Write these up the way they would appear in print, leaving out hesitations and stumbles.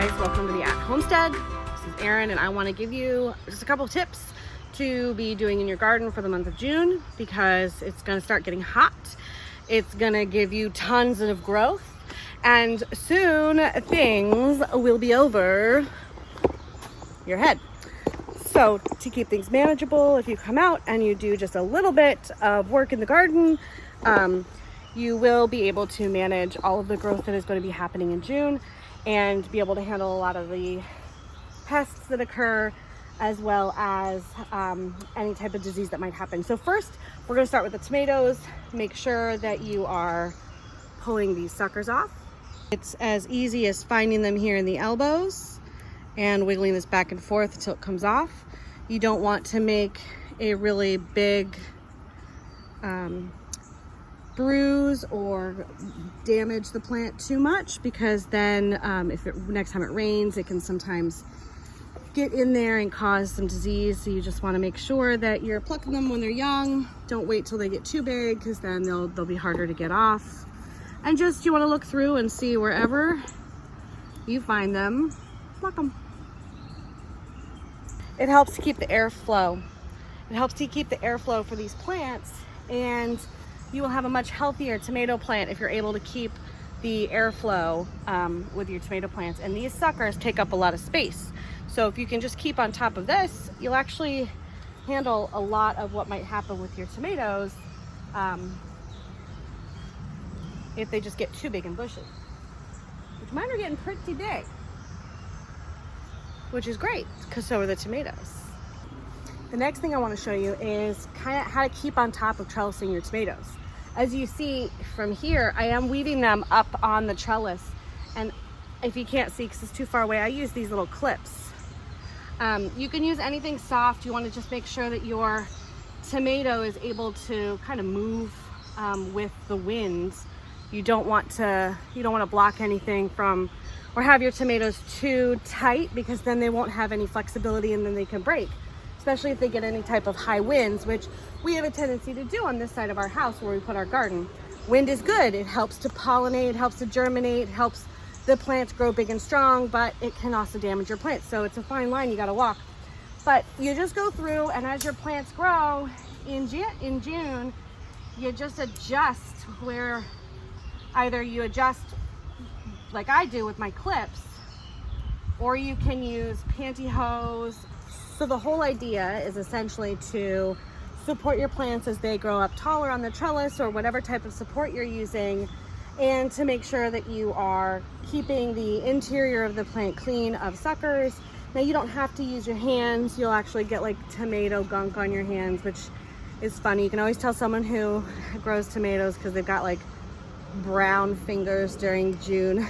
guys, welcome to the At Homestead. This is Erin and I want to give you just a couple of tips to be doing in your garden for the month of June because it's going to start getting hot. It's going to give you tons of growth and soon things will be over your head. So to keep things manageable, if you come out and you do just a little bit of work in the garden, you will be able to manage all of the growth that is going to be happening in June and be able to handle a lot of the pests that occur as well as any type of disease that might happen. So first, we're going to start with the tomatoes. Make sure that you are pulling these suckers off. It's as easy as finding them here in the elbows and wiggling this back and forth until it comes off. You don't want to make a really big bruise or damage the plant too much, because then next time it rains, it can sometimes get in there and cause some disease. So you just want to make sure that you're plucking them when they're young. Don't wait till they get too big, because then they'll be harder to get off. And just you want to look through and see wherever you find them, pluck them. It helps to keep the airflow. It helps to keep the airflow for these plants, and you will have a much healthier tomato plant if you're able to keep the airflow with your tomato plants. And these suckers take up a lot of space. So if you can just keep on top of this, you'll actually handle a lot of what might happen with your tomatoes if they just get too big and bushy. Which mine are getting pretty big, which is great because so are the tomatoes. The next thing I want to show you is kind of how to keep on top of trellising your tomatoes. As you see from here, I am weeding them up on the trellis. And if you can't see because it's too far away, I use these little clips. You can use anything soft. You want to just make sure that your tomato is able to kind of move with the wind. You don't want to block anything from, or have your tomatoes too tight, because then they won't have any flexibility and then they can break. Especially if they get any type of high winds, which we have a tendency to do on this side of our house where we put our garden. Wind is good. It helps to pollinate, it helps to germinate, it helps the plants grow big and strong, but it can also damage your plants. So it's a fine line you got to walk. But you just go through, and as your plants grow in June, you just adjust where either you adjust like I do with my clips, or you can use pantyhose. So the whole idea is essentially to support your plants as they grow up taller on the trellis or whatever type of support you're using, and to make sure that you are keeping the interior of the plant clean of suckers. Now you don't have to use your hands. You'll actually get like tomato gunk on your hands, which is funny. You can always tell someone who grows tomatoes because they've got like brown fingers during June.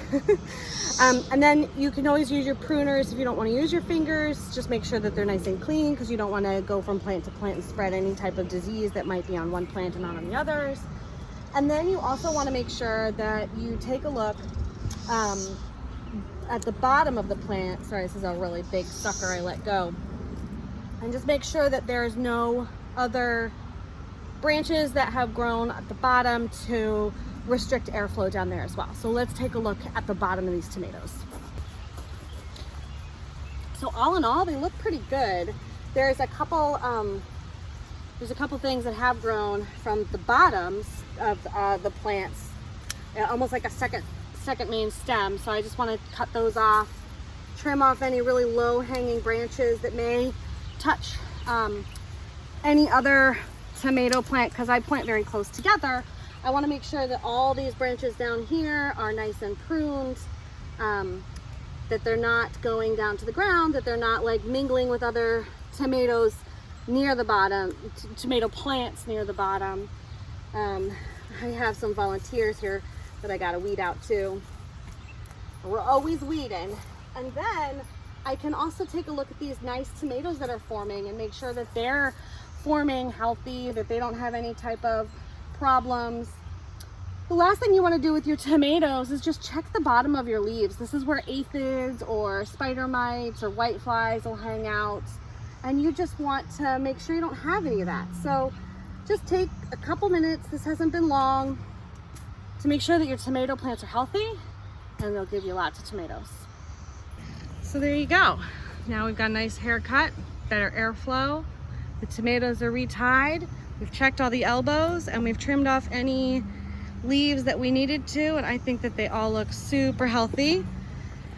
And then you can always use your pruners if you don't want to use your fingers. Just make sure that they're nice and clean, because you don't want to go from plant to plant and spread any type of disease that might be on one plant and not on the others. And then you also want to make sure that you take a look at the bottom of the plant. Sorry, this is a really big sucker I let go. And just make sure that there's no other branches that have grown at the bottom to restrict airflow down there as well. So let's take a look at the bottom of these tomatoes. So all in all, they look pretty good. There's a couple things that have grown from the bottoms of the plants, almost like a second main stem. So I just want to cut those off, trim off any really low hanging branches that may touch any other tomato plant, because I plant very close together. I want to make sure that all these branches down here are nice and pruned, that they're not going down to the ground, that they're not like mingling with other tomatoes near the bottom, tomato plants near the bottom. I have some volunteers here that I got to weed out too. We're always weeding. And then I can also take a look at these nice tomatoes that are forming and make sure that they're forming healthy, that they don't have any type of problems. The last thing you want to do with your tomatoes is just check the bottom of your leaves. This is where aphids or spider mites or whiteflies will hang out, and you just want to make sure you don't have any of that. So just take a couple minutes, this hasn't been long, to make sure that your tomato plants are healthy, and they'll give you lots of tomatoes. So there you go. Now we've got a nice haircut, better airflow. The tomatoes are retied. We've checked all the elbows and we've trimmed off any leaves that we needed to, and I think that they all look super healthy.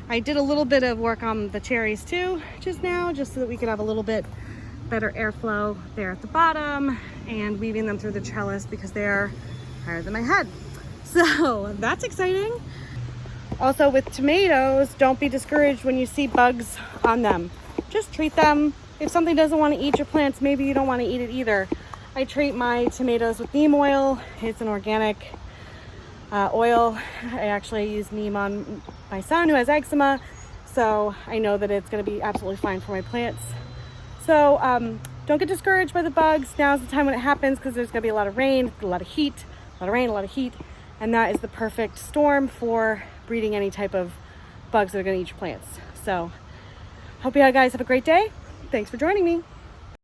I did a little bit of work on the cherries too just now, just so that we could have a little bit better airflow there at the bottom, and weaving them through the trellis because they're higher than my head. So that's exciting. Also with tomatoes, don't be discouraged when you see bugs on them. Just treat them. If something doesn't want to eat your plants, maybe you don't want to eat it either. I treat my tomatoes with neem oil. It's an organic oil. I actually use neem on my son who has eczema, so I know that it's going to be absolutely fine for my plants. So don't get discouraged by the bugs. Now's the time when it happens, because there's going to be a lot of rain, a lot of heat, a lot of rain, a lot of heat, and that is the perfect storm for breeding any type of bugs that are going to eat your plants. So hope you guys have a great day. Thanks for joining me.